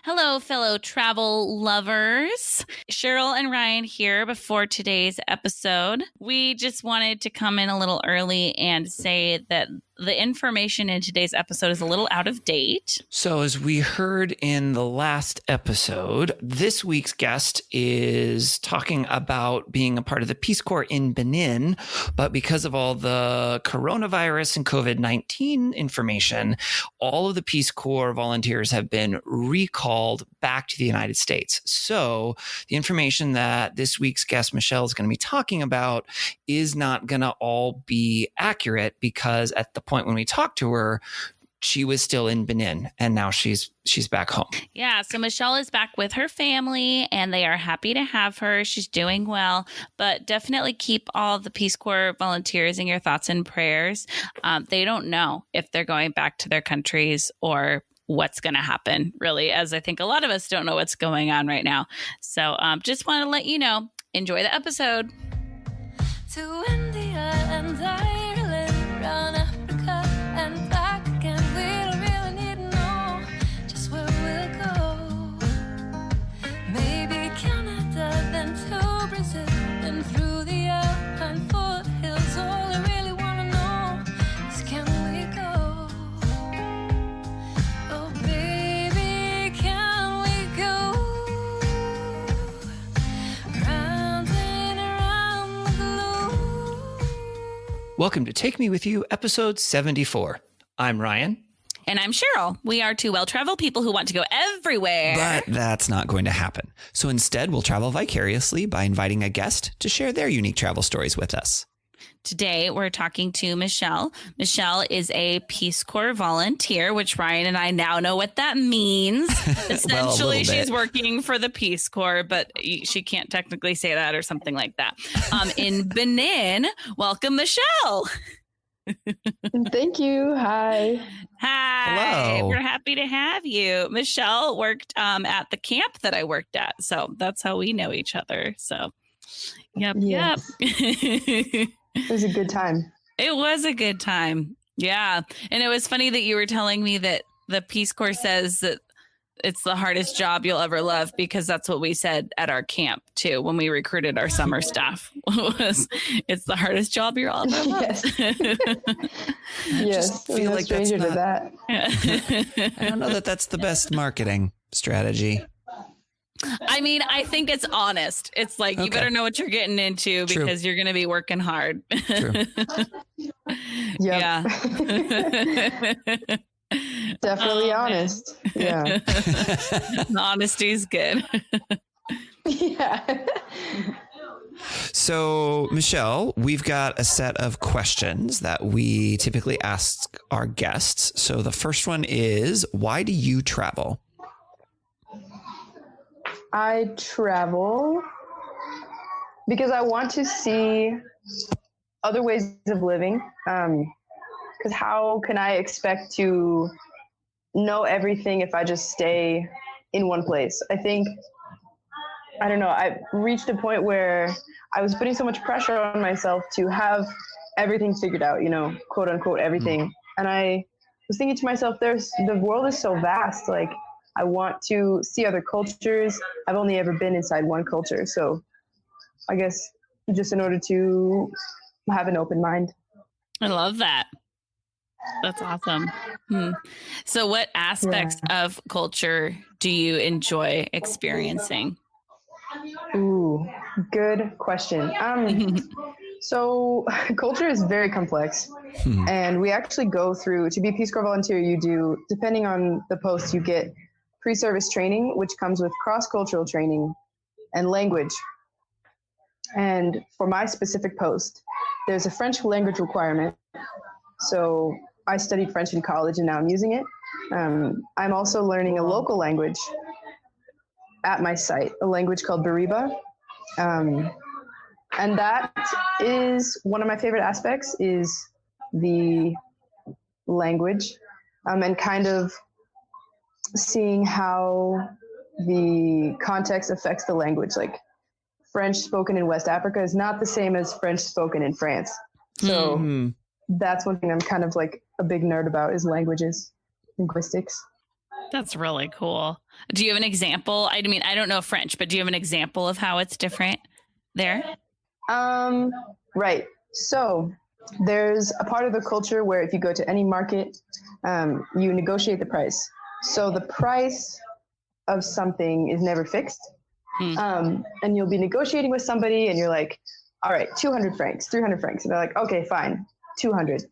Hello, fellow travel lovers. Cheryl and Ryan here before today's episode. We just wanted to come in a little early and say that the information in today's episode is a little out of date. So as we heard in the last episode, this week's guest is talking about being a part of the Peace Corps in Benin, but because of all the coronavirus and COVID-19 information, all of the Peace Corps volunteers have been recalled back to the United States. So the information that this week's guest, Michelle, is going to be talking about is not going to all be accurate because at the point when we talked to her, she was still in Benin and now she's back home. Yeah. So Michelle is back with her family and they are happy to have her. She's doing well, but definitely keep all the Peace Corps volunteers in your thoughts and prayers. They don't know if they're going back to their countries or what's going to happen, really, as I think a lot of us don't know what's going on right now. So just want to let you know, enjoy the episode. To India and Ireland, round Africa and back again. We don't really need to know just where we'll go. Maybe Canada, then to Brazil, then through the Alpine foothills. All I really want to know is can we go? Oh baby, can we go? Round and around the globe. Welcome to Take Me With You, episode 74. I'm Ryan. And I'm Cheryl. We are two well-traveled people who want to go everywhere. But that's not going to happen. So instead, we'll travel vicariously by inviting a guest to share their unique travel stories with us. Today, we're talking to Michelle. Michelle is a Peace Corps volunteer, which Ryan and I now know what that means. Essentially, she's working for the Peace Corps, but she can't technically say that or something like that. In Benin, welcome, Michelle. Thank you. Hi. Hi. Hello. We're happy to have you. Michelle worked at the camp that I worked at, so that's how we know each other. So, yep. It was a good time. It was a good time. Yeah. And it was funny that you were telling me that the Peace Corps says that it's the hardest job you'll ever love, because that's what we said at our camp too when we recruited our summer staff. It's the hardest job you'll ever love. Yes. feel no like that's stranger to not- that. I don't know that that's the best marketing strategy. I mean, I think it's honest. It's like, you Okay. better know what you're getting into True. because you're going to be working hard. True. Yep. Yeah. Definitely Oh, man. honest. Yeah. Honesty is good. Yeah. So, Michelle, we've got a set of questions that we typically ask our guests. So the first one is, why do you travel? I travel because I want to see other ways of living. Because how can I expect to know everything if I just stay in one place? I think, I don't know, I reached a point where I was putting so much pressure on myself to have everything figured out, quote unquote, everything. And I was thinking to myself, the world is so vast. Like, I want to see other cultures. I've only ever been inside one culture. So I guess just in order to have an open mind. I love that. That's awesome. So what aspects of culture do you enjoy experiencing? Ooh, good question. So culture is very complex. And we actually go through, to be a Peace Corps volunteer, you do, depending on the post, you get pre-service training, which comes with cross-cultural training and language. And for my specific post, there's a French language requirement. So I studied French in college and now I'm using it. I'm also learning a local language at my site, a language called Bariba. And that is one of my favorite aspects, is the language, and kind of seeing how the context affects the language. Like, French spoken in West Africa is not the same as French spoken in France. So that's one thing I'm kind of like a big nerd about, is languages, linguistics. That's really cool. Do you have an example? I mean, I don't know French, but do you have an example of how it's different there? Right. So there's a part of the culture where if you go to any market, you negotiate the price. So the price of something is never fixed. And you'll be negotiating with somebody and you're like, all right, 200 francs, 300 francs. And they're like, okay, fine, 200.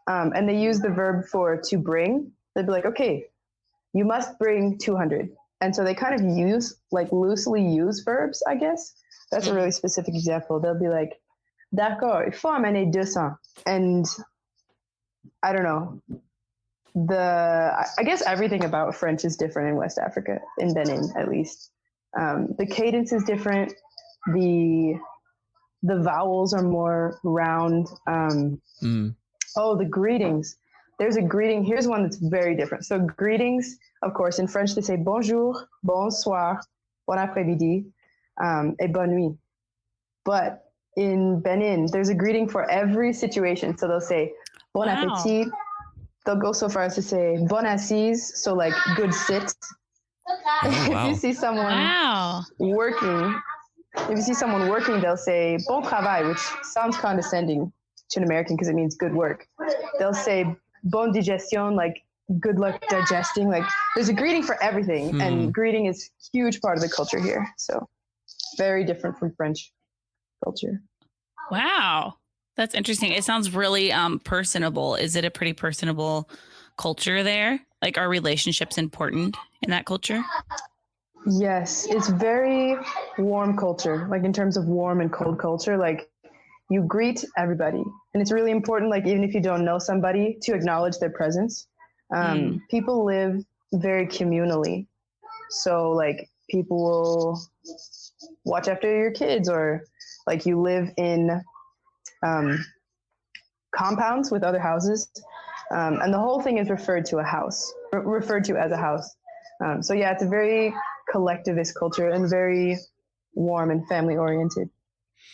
And they use the verb for to bring. They'd be like, okay, you must bring 200. And so they kind of loosely use verbs, I guess. That's a really specific example. They'll be like, d'accord, il faut amener 200. And I don't know. I guess everything about French is different in West Africa, in Benin at least. The cadence is different. The vowels are more round. Oh, the greetings. There's a greeting. Here's one that's very different. So greetings, of course, in French, they say bonjour, bonsoir, bon après-midi, et bonne nuit. But in Benin, there's a greeting for every situation. So they'll say bon appétit. They'll go so far as to say bon assise, so like good sit. Oh, wow. If you see someone working, they'll say bon travail, which sounds condescending to an American because it means good work. They'll say bon digestion, like good luck digesting. Like there's a greeting for everything, and greeting is a huge part of the culture here. So very different from French culture. Wow. That's interesting. It sounds really personable. Is it a pretty personable culture there? Like, are relationships important in that culture? Yes, it's very warm culture, like in terms of warm and cold culture. Like you greet everybody, and it's really important, like even if you don't know somebody, to acknowledge their presence. People live very communally. So like people will watch after your kids, or like you live in compounds with other houses. And the whole thing is referred to as a house. So yeah, it's a very collectivist culture and very warm and family oriented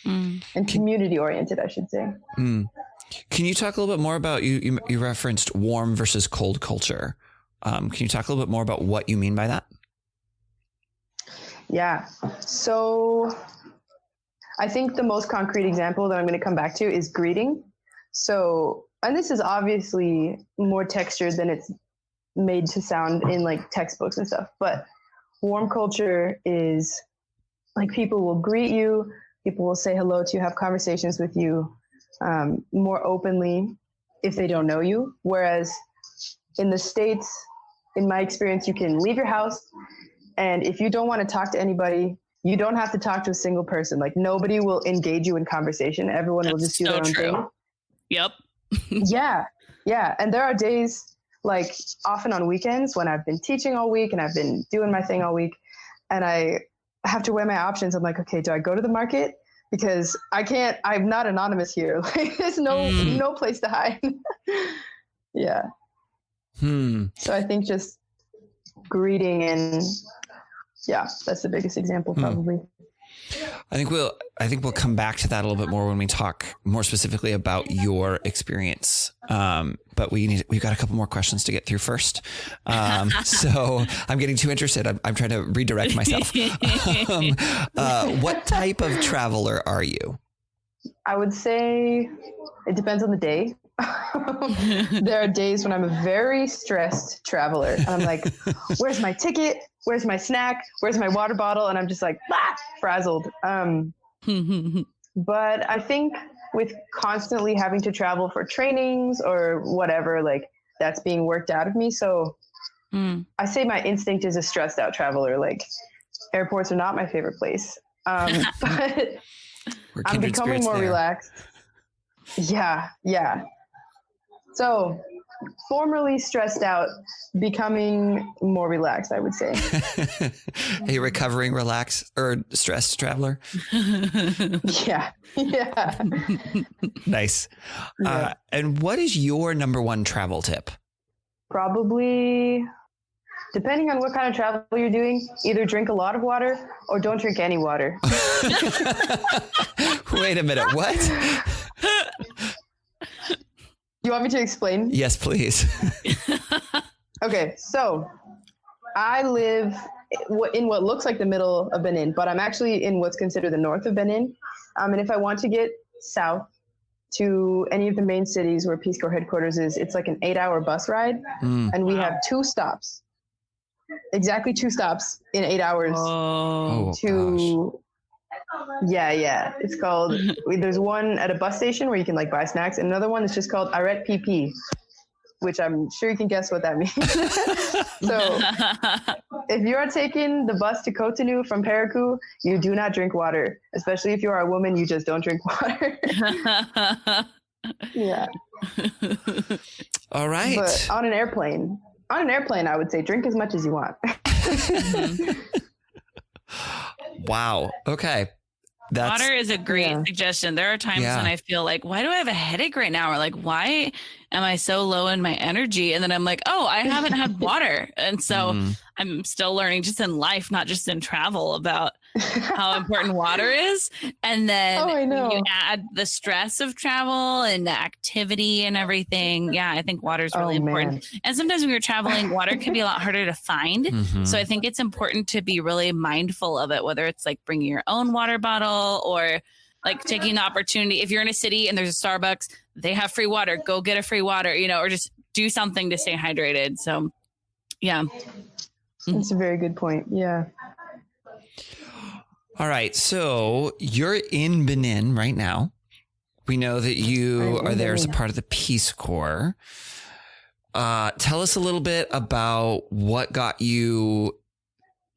and community oriented, I should say. Can you talk a little bit more about, you referenced warm versus cold culture. Can you talk a little bit more about what you mean by that? Yeah. So I think the most concrete example that I'm going to come back to is greeting. So, and this is obviously more textured than it's made to sound in like textbooks and stuff, but warm culture is like people will greet you, people will say hello to you, have conversations with you more openly if they don't know you. Whereas in the States, in my experience, you can leave your house, and if you don't want to talk to anybody, you don't have to talk to a single person. Like nobody will engage you in conversation. Everyone will just do their own thing. Yep. Yeah. And there are days, like often on weekends, when I've been teaching all week and I've been doing my thing all week, and I have to weigh my options. I'm like, okay, do I go to the market? Because I'm not anonymous here. Like there's no place to hide. Yeah. So I think just greeting, and yeah, that's the biggest example probably. I think we'll come back to that a little bit more when we talk more specifically about your experience. But we've got a couple more questions to get through first. So I'm getting too interested. I'm trying to redirect myself. What type of traveler are you? I would say it depends on the day. There are days when I'm a very stressed traveler, and I'm like, where's my ticket? Where's my snack? Where's my water bottle? And I'm just like, frazzled. But I think with constantly having to travel for trainings or whatever, like that's being worked out of me. So I say my instinct is a stressed out traveler. Like airports are not my favorite place. But I'm becoming more relaxed. Yeah. So formerly stressed out, becoming more relaxed, I would say. A recovering stressed traveler. Yeah. Nice. Yeah. And what is your number one travel tip? Probably, depending on what kind of travel you're doing, either drink a lot of water or don't drink any water. Wait a minute. What? You want me to explain? Yes, please. Okay, so I live in what looks like the middle of Benin, but I'm actually in what's considered the north of Benin. And if I want to get south to any of the main cities where Peace Corps headquarters is, it's like an 8-hour bus ride. And we have 2 stops, exactly 2 stops in 8 hours to, yeah. It's called, there's one at a bus station where you can like buy snacks. And another one is just called Arrêt PP, which I'm sure you can guess what that means. So if you are taking the bus to Cotonou from Parakou, you do not drink water. Especially if you are a woman, you just don't drink water. Yeah. All right. But on an airplane, I would say drink as much as you want. Wow. Okay. Water is a great suggestion. There are times when I feel like, why do I have a headache right now? Or like, why am I so low in my energy? And then I'm like, oh, I haven't had water. And so I'm still learning just in life, not just in travel, about how important water is. And then you add the stress of travel and the activity and everything. Yeah, I think water is really important. And sometimes when you're traveling, water can be a lot harder to find. So I think it's important to be really mindful of it, whether it's like bringing your own water bottle or like taking the opportunity. If you're in a city and there's a Starbucks, they have free water, go get a free water, or just do something to stay hydrated. So yeah. That's a very good point. Yeah. All right. So you're in Benin right now. We know that you are there as a part of the Peace Corps. Tell us a little bit about what got you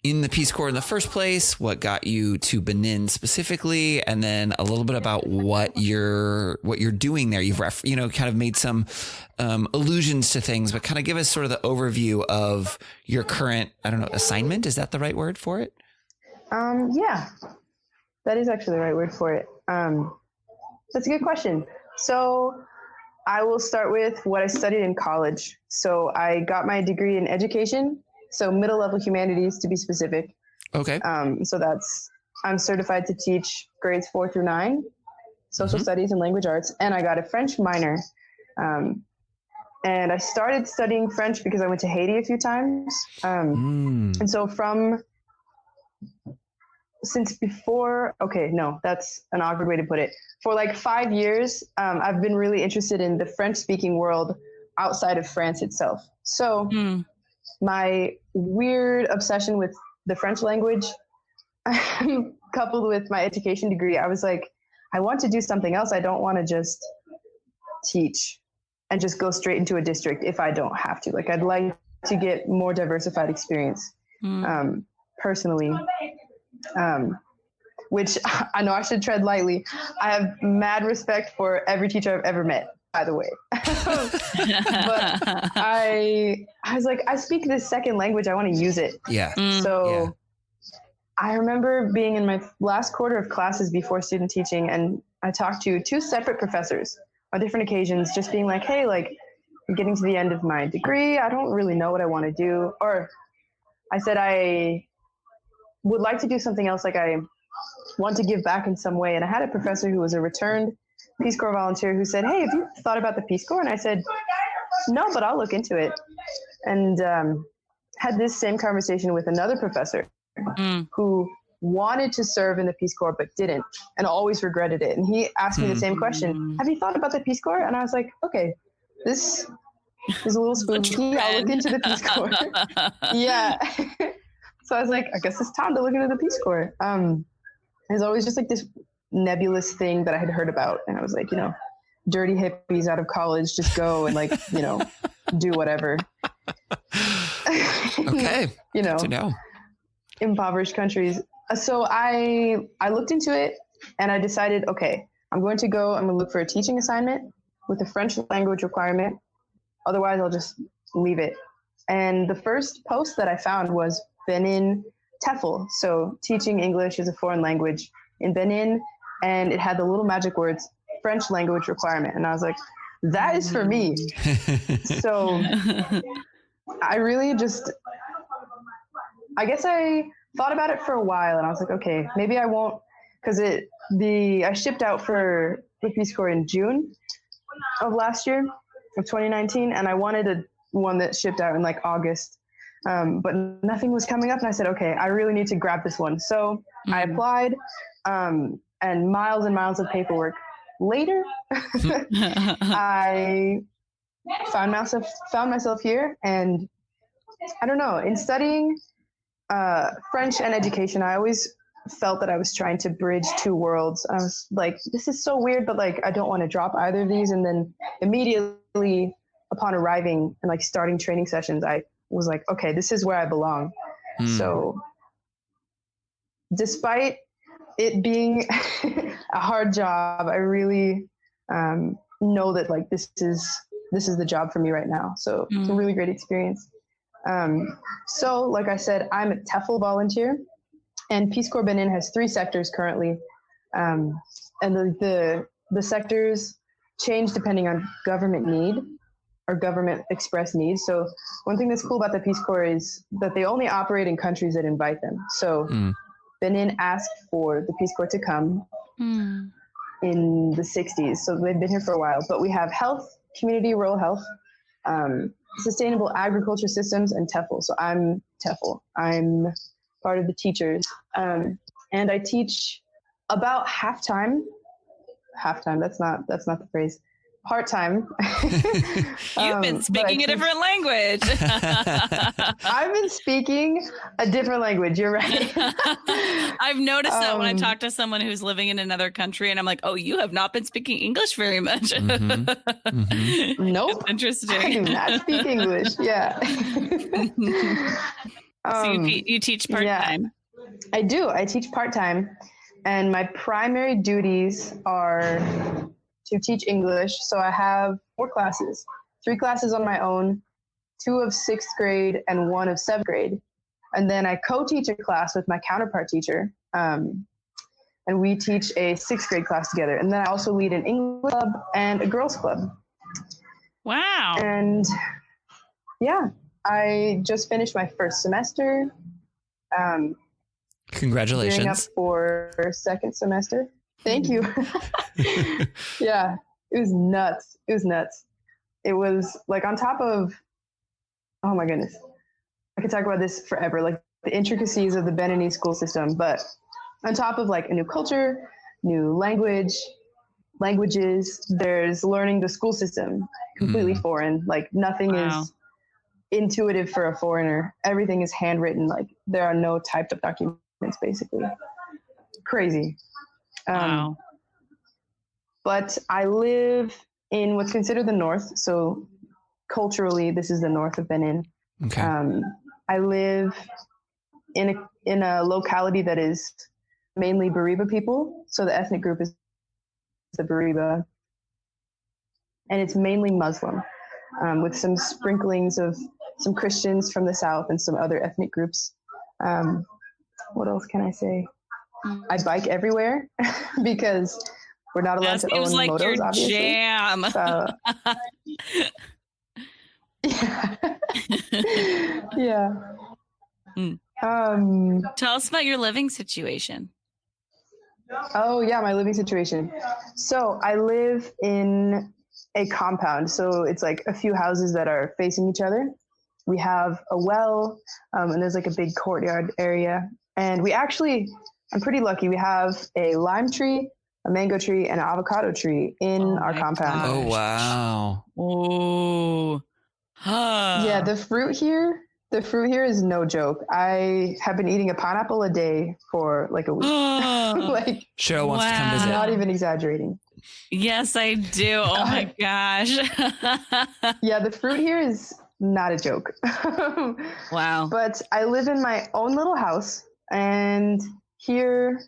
in the Peace Corps in the first place, what got you to Benin specifically, and then a little bit about what you're doing there. You've kind of made some allusions to things, but kind of give us sort of the overview of your current, assignment. Is that the right word for it? Yeah, that is actually the right word for it. That's a good question. So I will start with what I studied in college. So I got my degree in education. So middle level humanities, to be specific. Okay. So I'm certified to teach grades 4 through 9, social studies and language arts. And I got a French minor. And I started studying French because I went to Haiti a few times. And so that's an awkward way to put it. For like 5 years, I've been really interested in the French speaking world outside of France itself. So my weird obsession with the French language, coupled with my education degree, I was like, I want to do something else. I don't want to just teach and just go straight into a district if I don't have to. Like, I'd like to get more diversified experience personally, which I know I should tread lightly. I have mad respect for every teacher I've ever met, by the way. But I was like, I speak this second language. I want to use it. Yeah. So I remember being in my last quarter of classes before student teaching, and I talked to 2 separate professors on different occasions, just being like, hey, like, I'm getting to the end of my degree. I don't really know what I want to do. Or I said, I would like to do something else. Like, I want to give back in some way. And I had a professor who was a returned Peace Corps volunteer who said, hey, have you thought about the Peace Corps? And I said, no, but I'll look into it. And had this same conversation with another professor who wanted to serve in the Peace Corps but didn't, and always regretted it. And he asked me the same question, have you thought about the Peace Corps? And I was like, okay, this is a little spooky. I'll look into the Peace Corps. Yeah. So I was like, I guess it's time to look into the Peace Corps. There's always just like this nebulous thing that I had heard about. And I was like, dirty hippies out of college, just go and like, do whatever. Okay. To know. Impoverished countries. So I looked into it and I decided, okay, I'm going to look for a teaching assignment with a French language requirement. Otherwise I'll just leave it. And the first post that I found was Benin TEFL. So teaching English as a foreign language in Benin. And it had the little magic words, French language requirement. And I was like, that is for me. So I really I guess I thought about it for a while and I was like, okay, maybe I won't, because I shipped out for the Peace Corps in June of last year, of 2019. And I wanted one that shipped out in like August but nothing was coming up. And I said, okay, I really need to grab this one. So I applied, and miles and miles of paperwork later, I found myself here. And I don't know, in studying French and education, I always felt that I was trying to bridge two worlds. I was like, this is so weird, but like, I don't want to drop either of these. And then immediately upon arriving and like starting training sessions, I was like, okay, this is where I belong. So despite it being a hard job, I really know that like, this is the job for me right now. So it's a really great experience. So like I said, I'm a TEFL volunteer. And Peace Corps Benin has 3 sectors currently, and the sectors change depending on government need or government express needs. So one thing that's cool about the Peace Corps is that they only operate in countries that invite them. So Benin asked for the Peace Corps to come in the 60s. So they've been here for a while. But we have health, community, rural health, sustainable agriculture systems, and TEFL. So I'm TEFL. I'm part of the teachers. And I teach about half-time. Half-time, that's not the phrase. Part-time. You've been speaking a different language. I've been speaking a different language. You're right. I've noticed that when I talk to someone who's living in another country and I'm like, oh, you have not been speaking English very much. Nope. Interesting. I do not speak English. Yeah. So you teach part-time? Yeah, I do. I teach part-time, and my primary duties are to teach English. So I have 4 classes, 3 classes on my own, 2 of 6th grade and 1 of 7th grade. And then I co-teach a class with my counterpart teacher, and we teach a 6th grade class together. And then I also lead an English club and a girls club. Wow. And yeah. I just finished my first semester. Congratulations. Gearing up for 2nd semester. Thank you. Yeah, it was nuts. It was like on top of, oh my goodness. I could talk about this forever, like the intricacies of the Beninese school system, but on top of like a new culture, new languages, there's learning the school system, completely foreign. Like nothing is intuitive for a foreigner. Everything is handwritten. Like there are no typed up documents, basically. Crazy. Wow. But I live in what's considered the north. So culturally, this is the north of Benin. Okay. I live in a locality that is mainly Bariba people. So the ethnic group is the Bariba. And it's mainly Muslim, with some sprinklings of some Christians from the south and some other ethnic groups. What else can I say? I bike everywhere because we're not allowed to own like motos, your obviously. Jam. So, yeah. Tell us about your living situation. Oh yeah, my living situation. So I live in a compound. So it's like a few houses that are facing each other. We have a well, and there's like a big courtyard area. And we actually, I'm pretty lucky. We have a lime tree, a mango tree, and an avocado tree in our compound. Oh, wow. Oh. Yeah, the fruit here is no joke. I have been eating a pineapple a day for like a week. Like, Cheryl wants to come visit. I'm not even exaggerating. Yes, I do. Oh my gosh. Yeah, the fruit here is not a joke. Wow. But I live in my own little house, and here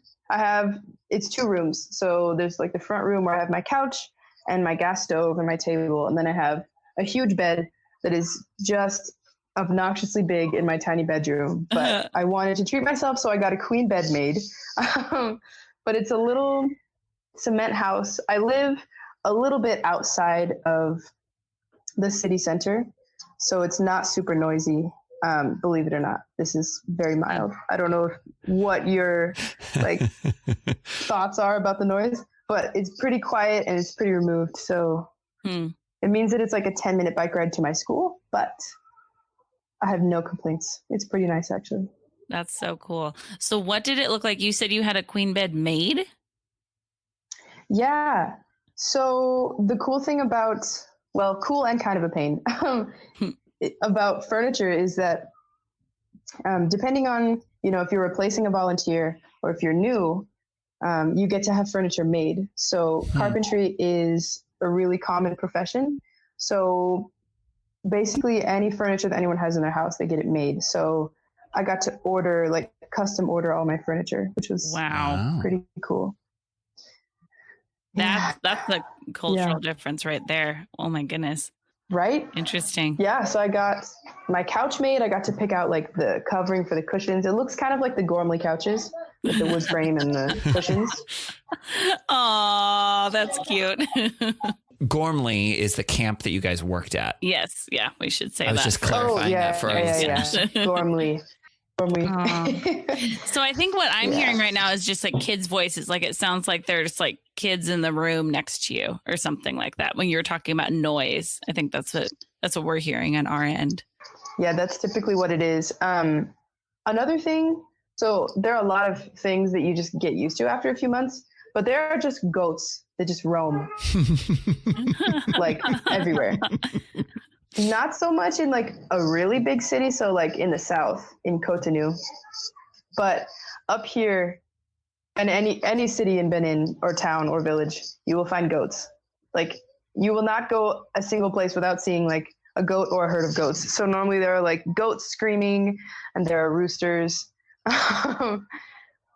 it's 2 rooms. So there's like the front room where I have my couch and my gas stove and my table. And then I have a huge bed that is just obnoxiously big in my tiny bedroom. But I wanted to treat myself, so I got a queen bed made. But it's a little cement house. I live a little bit outside of the city center, so it's not super noisy. Believe it or not, this is very mild. I don't know what your like thoughts are about the noise, but it's pretty quiet and it's pretty removed. So it means that it's like a 10-minute bike ride to my school, but I have no complaints. It's pretty nice, actually. That's so cool. So what did it look like? You said you had a queen bed made? Yeah. So the cool thing about, well, cool and kind of a pain about furniture is that depending on, if you're replacing a volunteer or if you're new, you get to have furniture made. So carpentry is a really common profession. So basically any furniture that anyone has in their house, they get it made. So I got to custom order all my furniture, which was pretty cool. That's a cultural difference right there. Oh my goodness. Right? Interesting. Yeah. So I got my couch made. I got to pick out like the covering for the cushions. It looks kind of like the Gormley couches with the wood frame and the cushions. Oh, that's cute. Gormley is the camp that you guys worked at. Yes. Yeah. We should say that. I was just clarifying that for our listeners. Yeah. Gormley. So I think what I'm hearing right now is just like kids' voices. Like it sounds like there's like kids in the room next to you or something like that. When you're talking about noise, I think that's what we're hearing on our end. Yeah, that's typically what it is. Another thing, so there are a lot of things that you just get used to after a few months, but there are just goats that just roam like everywhere. Not so much in like a really big city, so like in the south, in Cotonou, but up here, in any city in Benin or town or village, you will find goats. Like you will not go a single place without seeing like a goat or a herd of goats. So normally there are like goats screaming and there are roosters,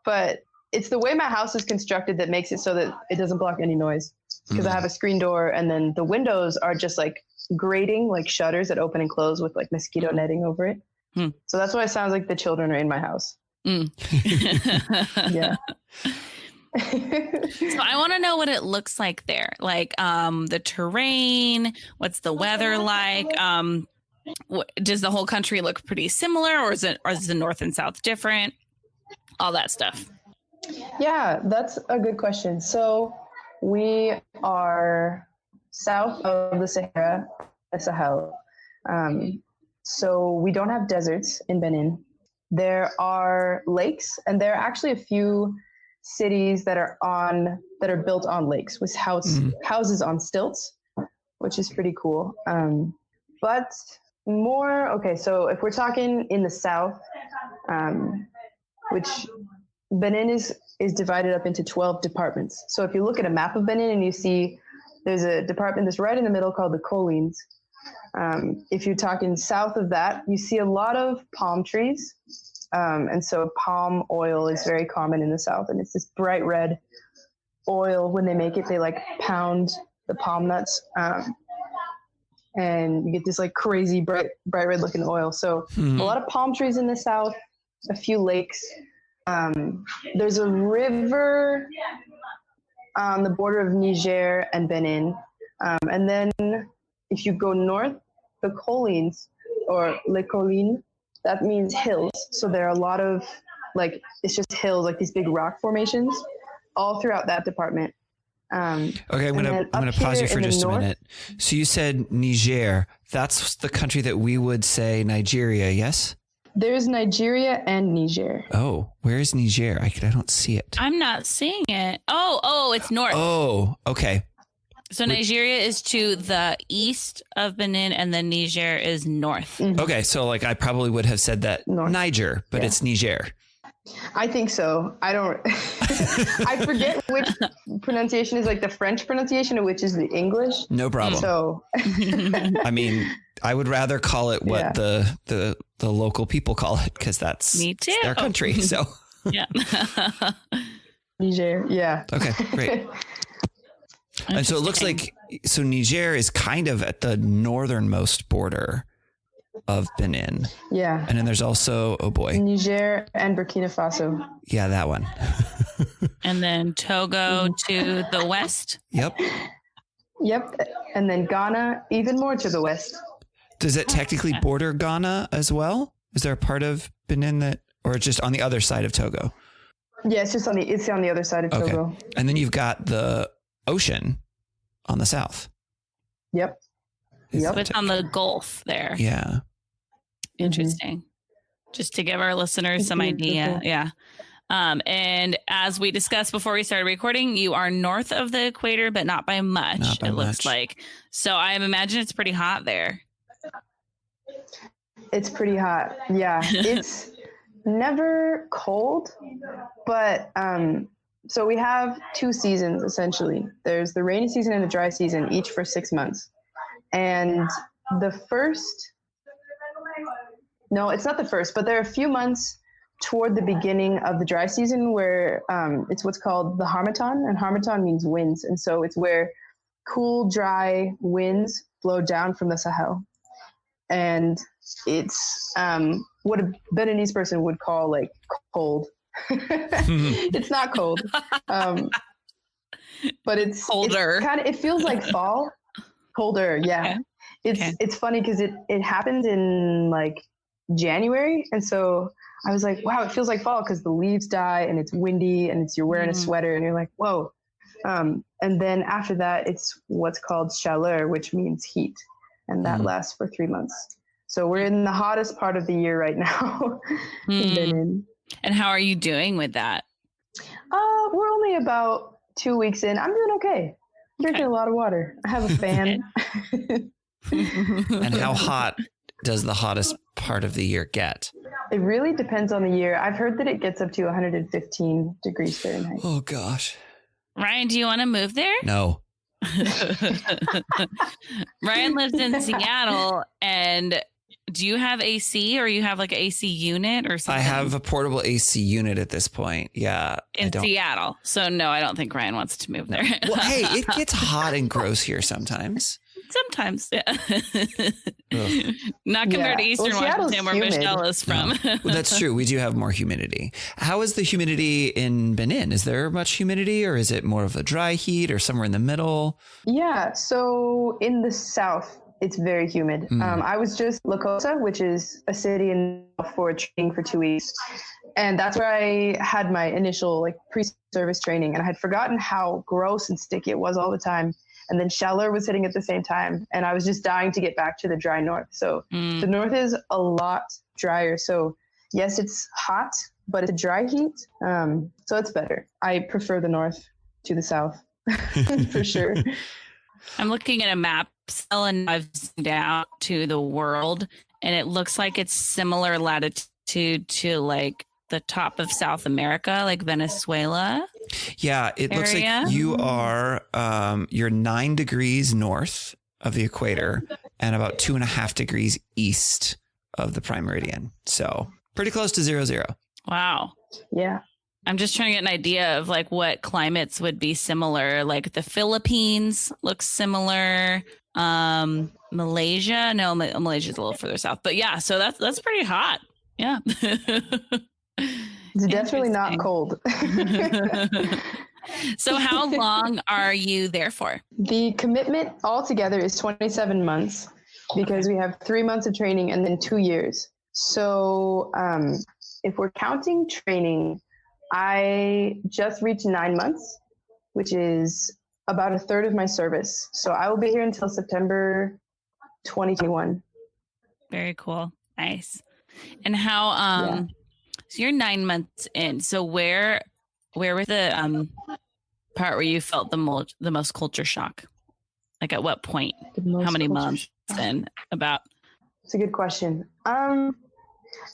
but it's the way my house is constructed that makes it so that it doesn't block any noise, because I have a screen door and then the windows are just like grating, like shutters that open and close with like mosquito netting over it. So that's why it sounds like the children are in my house. Yeah. So I want to know what it looks like there, like the terrain. What's the weather like? Does the whole country look pretty similar, or is the north and south different? All that stuff. Yeah, that's a good question. So we are south of the Sahara, the Sahel. So we don't have deserts in Benin. There are lakes, and there are actually a few cities that are built on lakes with houses on stilts, which is pretty cool. But so if we're talking in the south, which Benin is divided up into 12 departments. So if you look at a map of Benin and you see there's a department that's right in the middle called the Collines. If you're talking south of that, you see a lot of palm trees. And so palm oil is very common in the south, and it's this bright red oil. When they make it, they like pound the palm nuts, and you get this like crazy bright red looking oil. So a lot of palm trees in the south, a few lakes. There's a river on the border of Niger and Benin. And then if you go north, the Collines or Les Collines, that means hills. So there are a lot of like, it's just hills, like these big rock formations all throughout that department. Okay, I'm gonna pause you for just a minute. So you said Niger. That's the country that we would say Nigeria, yes? There's Nigeria and Niger. Oh, where is Niger? I don't see it. I'm not seeing it. Oh, it's north. Oh, okay. So Nigeria is to the east of Benin, and then Niger is north. Mm-hmm. Okay, so like I probably would have said that north. Niger, but it's Niger. I think so. I don't. I forget which pronunciation is like the French pronunciation and which is the English. No problem. So, I mean, I would rather call it what the local people call it, because that's their country. So yeah, Niger. Yeah. Okay, great. And so it looks like Niger is kind of at the northernmost border of Benin. Yeah. And then there's also, oh boy, Niger and Burkina Faso. Yeah, that one. And then Togo to the west. Yep. And then Ghana, even more to the west. Does it technically border Ghana as well? Is there a part of Benin or just on the other side of Togo? Yeah, it's on the other side of Togo. Okay. And then you've got the ocean on the south. Yep. It's on the Gulf there. Yeah. Interesting. Just to give our listeners some idea. Yeah. And as we discussed before we started recording, you are north of the equator, but not by much. Looks like. So I imagine it's pretty hot there. It's pretty hot. Yeah. It's never cold, but so we have 2 seasons essentially. There's the rainy season and the dry season, each for 6 months. And no, it's not the first, but there are a few months toward the beginning of the dry season where it's what's called the harmattan, and harmattan means winds. And so it's where cool, dry winds blow down from the Sahel. And it's what a Beninese person would call like cold. It's not cold, but it's colder. It feels like fall. Colder, yeah. Okay. It's funny because it happened in like January, and so I was like, wow, it feels like fall because the leaves die and it's windy and you're wearing a sweater and you're like, whoa. And then after that, it's what's called chaleur, which means heat, and that lasts for 3 months. So we're in the hottest part of the year right now. in Benin. And how are you doing with that? We're only about 2 weeks in. I'm doing okay. I'm drinking a lot of water. I have a fan. And how hot does the hottest part of the year get? It really depends on the year. I've heard that it gets up to 115 degrees Fahrenheit. Oh, gosh. Ryan, do you want to move there? No. Ryan lives in Seattle, and do you have AC, or you have like an AC unit or something? I have a portable AC unit at this point. Yeah. In Seattle. So no, I don't think Ryan wants to move there. Well, hey, it gets hot and gross here sometimes. Sometimes, yeah. Not compared to Eastern Washington, where Michelle is from. No. Well, that's true. We do have more humidity. How is the humidity in Benin? Is there much humidity, or is it more of a dry heat, or somewhere in the middle? Yeah. So in the south, it's very humid. I was just Lakota, which is a city for training for 2 weeks. And that's where I had my initial like pre-service training. And I had forgotten how gross and sticky it was all the time. And then chaleur was hitting at the same time. And I was just dying to get back to the dry north. So the north is a lot drier. So yes, it's hot, but it's a dry heat. So it's better. I prefer the north to the south for sure. I'm looking at a map, and I've zoomed out to the world, and it looks like it's similar latitude to like the top of South America, like Venezuela. Yeah, it looks like you are you're 9 degrees north of the equator and about 2.5 degrees east of the prime meridian. So pretty close to 0, 0. Wow. Yeah. I'm just trying to get an idea of like what climates would be similar. Like the Philippines looks similar. Malaysia. No, Malaysia's a little further south. But yeah, so that's pretty hot. Yeah. It's definitely not cold. So how long are you there for? The commitment altogether is 27 months because we have 3 months of training and then 2 years. So if we're counting training, I just reached 9 months, which is about a third of my service. So I will be here until September 2021. Very cool. Nice. And how, so you're 9 months in. So where was the part where you felt the most culture shock? Like at what point? How many months in? About? It's a good question.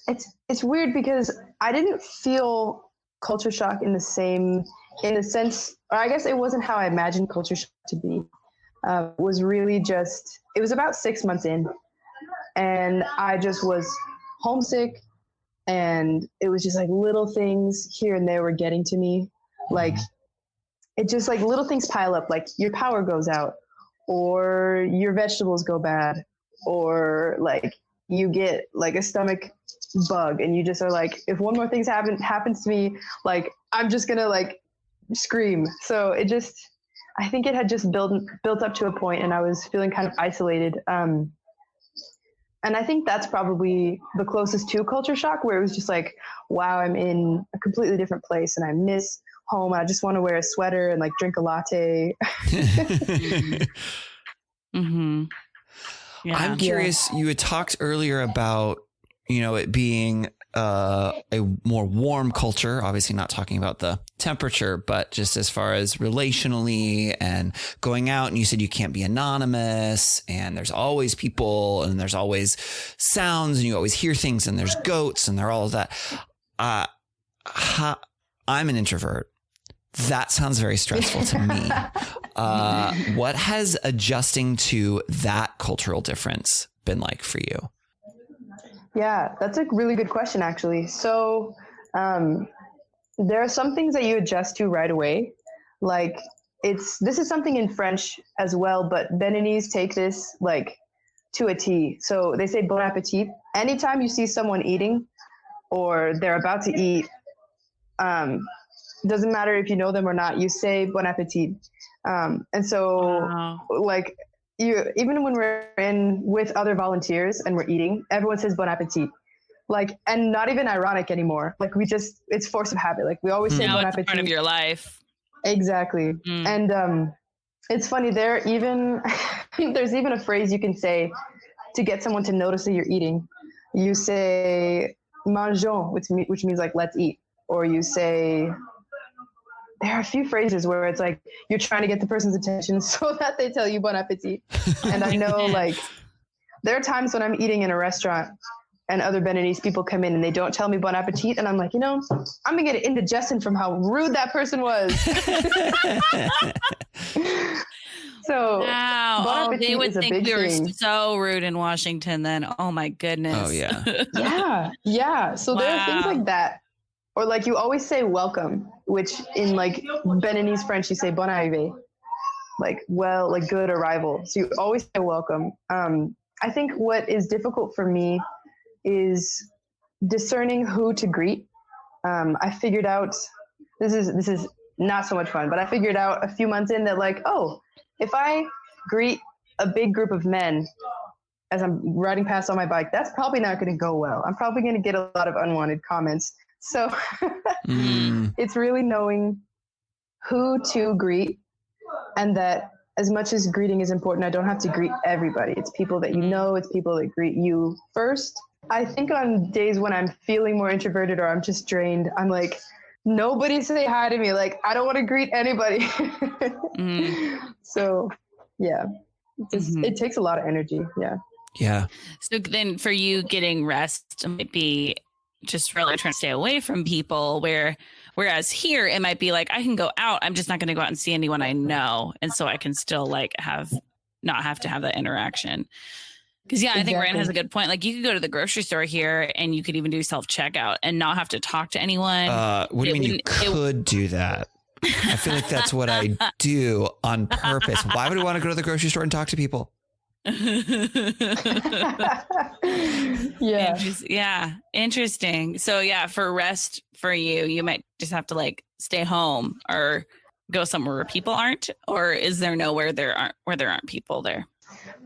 It's weird because I didn't feel culture shock in the sense, or I guess it wasn't how I imagined culture shock to be. It was really just, it was about 6 months in, and I just was homesick, and it was just like little things here and there were getting to me. Like, it just like little things pile up, like your power goes out, or your vegetables go bad, or like you get like a stomach bug, and you just are like, if one more thing happens to me, like I'm just gonna like scream. So it just, I think it had just built up to a point, and I was feeling kind of isolated. And I think that's probably the closest to culture shock, where it was just like, wow, I'm in a completely different place and I miss home. I just want to wear a sweater and like drink a latte. Mm-hmm. Yeah. I'm curious, you had talked earlier about it being a more warm culture, obviously not talking about the temperature, but just as far as relationally and going out, and you said you can't be anonymous, and there's always people and there's always sounds and you always hear things, and there's goats and they're all of that. I'm an introvert. That sounds very stressful to me. What has adjusting to that cultural difference been like for you? Yeah, that's a really good question, actually. So there are some things that you adjust to right away. Like this is something in French as well, but Beninese take this like to a T. So they say bon appetit. Anytime you see someone eating or they're about to eat, doesn't matter if you know them or not, you say bon appetit. And so like even when we're in with other volunteers and we're eating, everyone says bon appetit. Like, and not even ironic anymore. Like it's force of habit. Like we always say bon appetit. It's part of your life. Exactly. And it's funny, there's even a phrase you can say to get someone to notice that you're eating. You say mangeons, which means like let's eat. Or you say, there are a few phrases where it's like you're trying to get the person's attention so that they tell you bon appetit. And I know like there are times when I'm eating in a restaurant and other Beninese people come in and they don't tell me bon appetit, and I'm like, I'm gonna get an indigestion from how rude that person was. So wow. bon appetit they would is a think big we were thing. so rude in Washington then. Oh my goodness. Oh yeah. Yeah. So there are things like that. Or like you always say welcome, which in like Beninese French you say bon arrivé, like good arrival. So you always say welcome. I think what is difficult for me is discerning who to greet. I figured out this is not so much fun, but I figured out a few months in that like, oh, if I greet a big group of men as I'm riding past on my bike, that's probably not going to go well. I'm probably going to get a lot of unwanted comments. So it's really knowing who to greet, and that as much as greeting is important, I don't have to greet everybody. It's people that you know, it's people that greet you first. I think on days when I'm feeling more introverted or I'm just drained, I'm like, nobody say hi to me. Like, I don't want to greet anybody. So yeah, it takes a lot of energy. Yeah. Yeah. So then for you, getting rest might be just really trying to stay away from people, whereas here it might be like, I can go out. I'm just not going to go out and see anyone I know. And so I can still like not have to have that interaction. Because I think Ryan has a good point. Like you could go to the grocery store here and you could even do self-checkout and not have to talk to anyone. What do you mean you could do that? I feel like that's what I do on purpose. Why would I want to go to the grocery store and talk to people? Yeah. Interesting. So for rest for you might just have to like stay home or go somewhere where people aren't, or is there nowhere there aren't people there?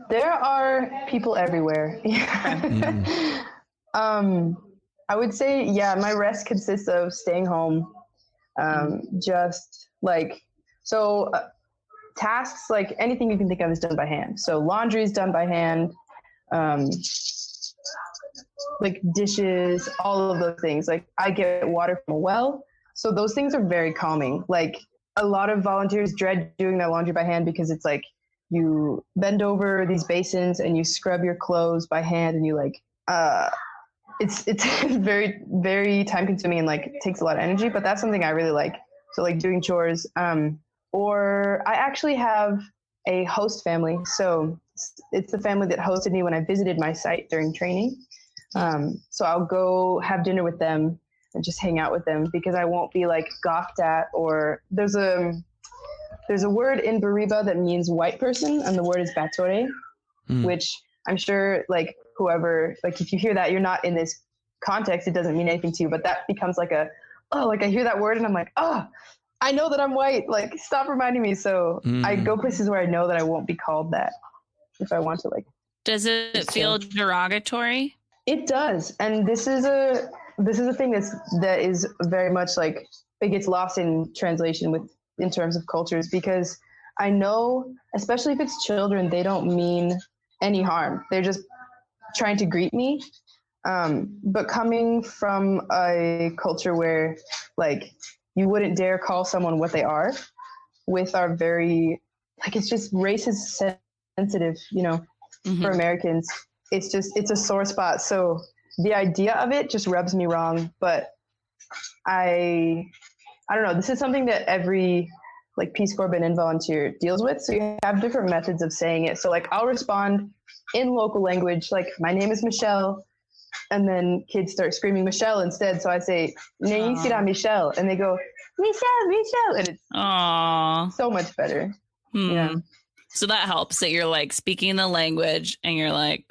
There are people everywhere. I would say, my rest consists of staying home. Just like, tasks, like anything you can think of is done by hand. So laundry is done by hand, like dishes, all of those things. Like I get water from a well. So those things are very calming. Like a lot of volunteers dread doing their laundry by hand because it's like you bend over these basins and you scrub your clothes by hand and you like, it's very, very time consuming and like takes a lot of energy, but that's something I really like. So like doing chores, or I actually have a host family. So it's the family that hosted me when I visited my site during training. So I'll go have dinner with them and just hang out with them because I won't be like gawked at, or there's a word in Bariba that means white person, and the word is batore, which I'm sure like whoever, like if you hear that, you're not in this context, it doesn't mean anything to you, but that becomes like I hear that word and I'm like, I know that I'm white, like stop reminding me. So I go places where I know that I won't be called that if I want to like. Does it feel derogatory? It does. And this is a thing that is very much like, it gets lost in translation in terms of cultures, because I know, especially if it's children, they don't mean any harm. They're just trying to greet me. But coming from a culture where like you wouldn't dare call someone what they are, with our very like it's just race is sensitive, for Americans. It's a sore spot. So the idea of it just rubs me wrong. But I don't know. This is something that every like Peace Corps Benin volunteer deals with. So you have different methods of saying it. So like I'll respond in local language, like my name is Michelle, and then kids start screaming Michelle instead. So I say Neisira Michelle, and they go Michelle, and it's so much better. Yeah. So that helps that you're like speaking the language, and you're like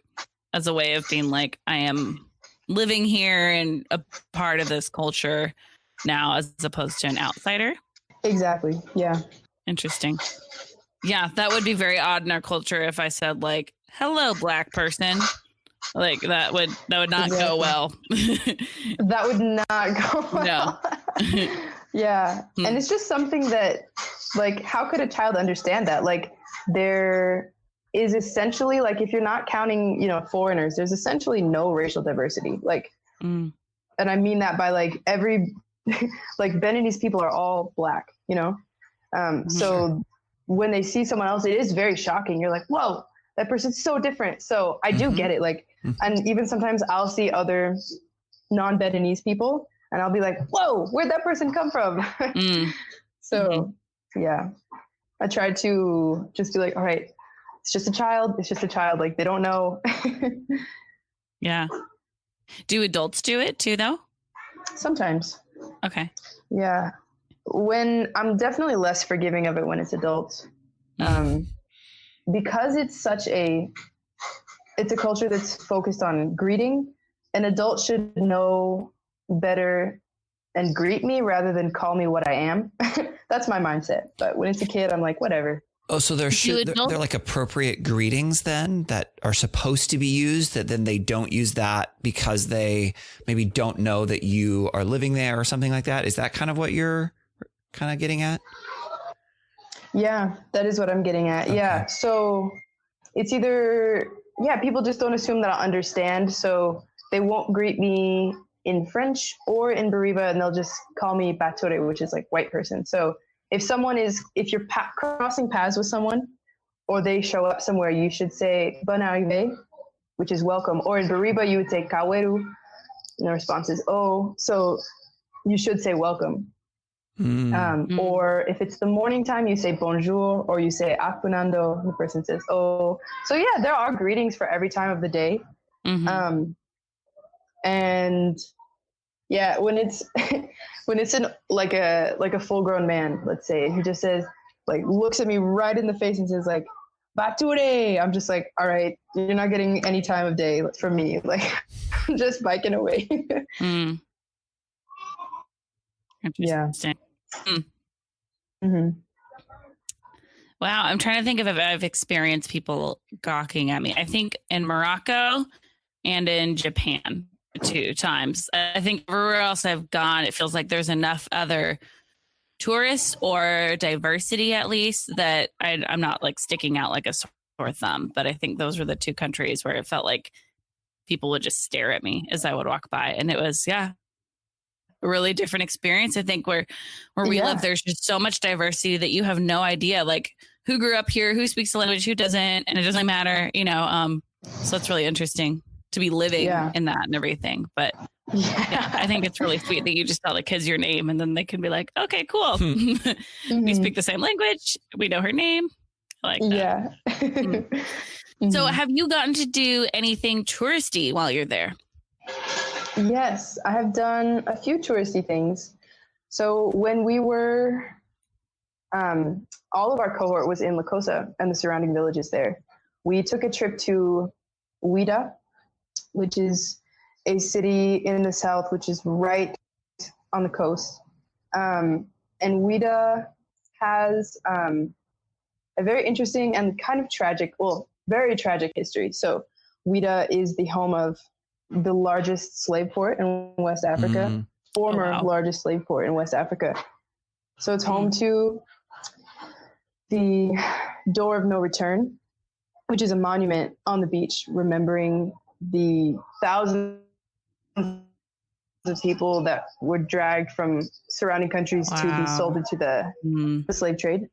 as a way of being like I am living here and a part of this culture now, as opposed to an outsider. Exactly. Yeah. Interesting. Yeah, that would be very odd in our culture if I said like, "Hello, Black person." Like that would not go well. That would not go well. No. Yeah. And it's just something that like how could a child understand that? Like there is essentially like if you're not counting, foreigners, there's essentially no racial diversity. Like and I mean that by like every like Beninese people are all Black, so when they see someone else, it is very shocking. You're like, whoa, that person's so different. So I do get it. Like, and even sometimes I'll see other non-Beninese people and I'll be like, whoa, where'd that person come from? So yeah, I try to just be like, all right, it's just a child. It's just a child. Like they don't know. Yeah. Do adults do it too though? Sometimes. Okay. Yeah. When I'm definitely less forgiving of it when it's adults. Because it's it's a culture that's focused on greeting. An adult should know better and greet me rather than call me what I am. That's my mindset. But when it's a kid, I'm like, whatever. Oh, so they're like appropriate greetings then that are supposed to be used, that then they don't use that because they maybe don't know that you are living there or something like that. Is that kind of what you're kind of getting at? Yeah, that is what I'm getting at. Okay. Yeah. So it's either, people just don't assume that I'll understand. So they won't greet me in French or in Bariba, and they'll just call me Bature, which is like white person. So if you're crossing paths with someone or they show up somewhere, you should say Bon arrivé, which is welcome. Or in Bariba, you would say Kaweru, and the response is oh. So you should say welcome. Or if it's the morning time, you say bonjour, or you say apunando, and the person says oh. So yeah, there are greetings for every time of the day. And yeah, when it's in like a full grown man, let's say, who just says like looks at me right in the face and says like Bature, I'm just like, all right, you're not getting any time of day from me. Like I'm just biking away. Interesting. Wow, I'm trying to think of if I've experienced people gawking at me. I think in Morocco and in Japan 2 times. I think everywhere else I've gone, it feels like there's enough other tourists or diversity at least that I'm not like sticking out like a sore thumb. But I think those were the 2 countries where it felt like people would just stare at me as I would walk by. And it was, a really different experience. I think where we live, there's just so much diversity that you have no idea like who grew up here, who speaks the language, who doesn't, and it doesn't matter, so it's really interesting to be living in that and everything. But I think it's really sweet that you just tell the kids your name and then they can be like, okay, cool. We speak the same language. We know her name. I like that. Yeah. So have you gotten to do anything touristy while you're there? Yes, I have done a few touristy things. So when we were, all of our cohort was in La Cosa and the surrounding villages there. We took a trip to Ouida, which is a city in the south, which is right on the coast. And Ouida has a very interesting and kind of tragic, very tragic history. So Ouida is the home of the largest slave port in West Africa, former largest slave port in West Africa. So it's home to the Door of No Return, which is a monument on the beach remembering the thousands of people that were dragged from surrounding countries to be sold into the slave trade.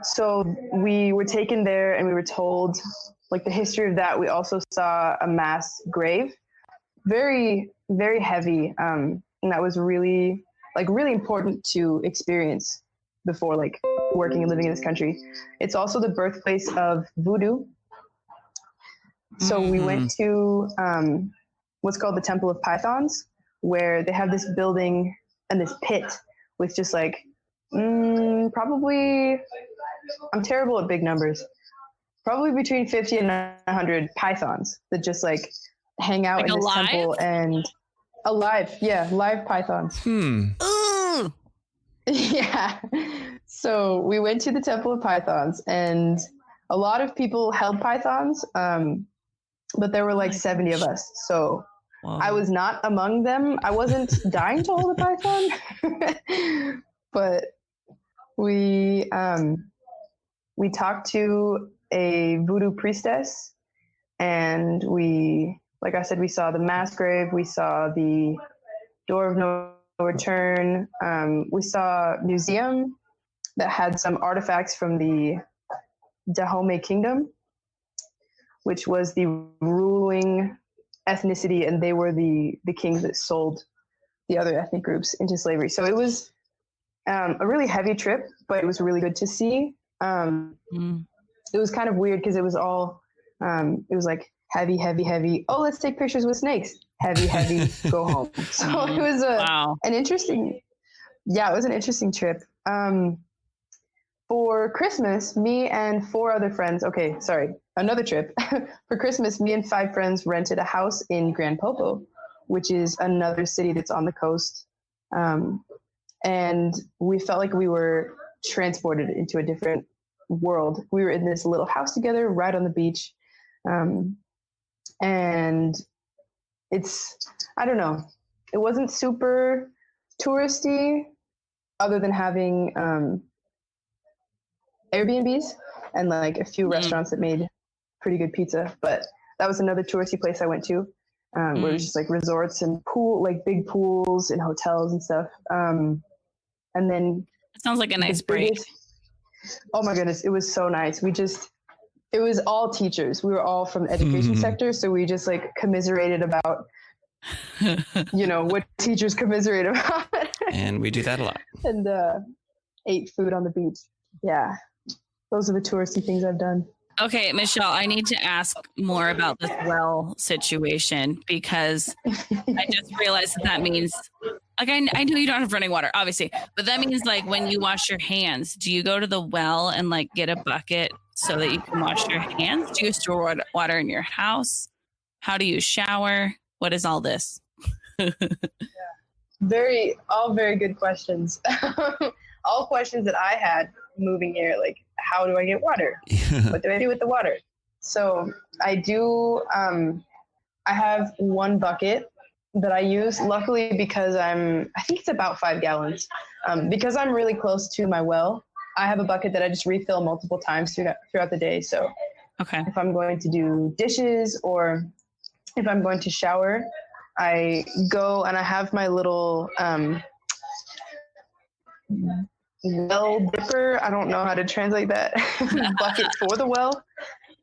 So we were taken there and we were told like the history of that. We also saw a mass grave, very, very heavy. And that was really important to experience before like working and living in this country. It's also the birthplace of voodoo. So we went to what's called the Temple of Pythons, where they have this building and this pit with just like probably, I'm terrible at big numbers, probably between 50 and 100 pythons that just like hang out like in this temple and alive. Yeah, live pythons. Yeah. So we went to the Temple of Pythons and a lot of people held pythons, but there were like 70 of us. So I was not among them. I wasn't dying to hold a python, but we talked to a voodoo priestess and we, like I said, we saw the mass grave. We saw the door of no return. We saw a museum that had some artifacts from the Dahomey Kingdom, which was the ruling ethnicity, and they were the kings that sold the other ethnic groups into slavery. So it was a really heavy trip, but it was really good to see. It was kind of weird because it was all, it was like heavy, heavy, heavy. Oh, let's take pictures with snakes. Heavy, heavy, go home. So it was an interesting, it was an interesting trip. For Christmas, me and 4 other friends, another trip. For Christmas, me and 5 friends rented a house in Grand Popo, which is another city that's on the coast. And we felt like we were transported into a different world. We were in this little house together right on the beach. And it's, I don't know, it wasn't super touristy other than having Airbnbs and like a few restaurants that made pretty good pizza. But that was another touristy place I went to, where it was just like resorts and like big pools and hotels and stuff. And then it sounds like a nice break. Oh my goodness, it was so nice. It was all teachers. We were all from the education sector, so we just like commiserated about what teachers commiserate about. And we do that a lot. And ate food on the beach. Yeah. Those are the touristy things I've done. Okay, Michelle, I need to ask more about this well situation because I just realized that means, like, I know you don't have running water, obviously, but that means like when you wash your hands, do you go to the well and like get a bucket so that you can wash your hands? Do you store water in your house? How do you shower? What is all this? All very good questions. All questions that I had moving here, like, how do I get water? What do I do with the water? So I do, I have one bucket that I use, luckily, because I think it's about 5 gallons. Because I'm really close to my well, I have a bucket that I just refill multiple times throughout the day. So if I'm going to do dishes or if I'm going to shower, I go and I have my little well dipper. I don't know how to translate that bucket for the well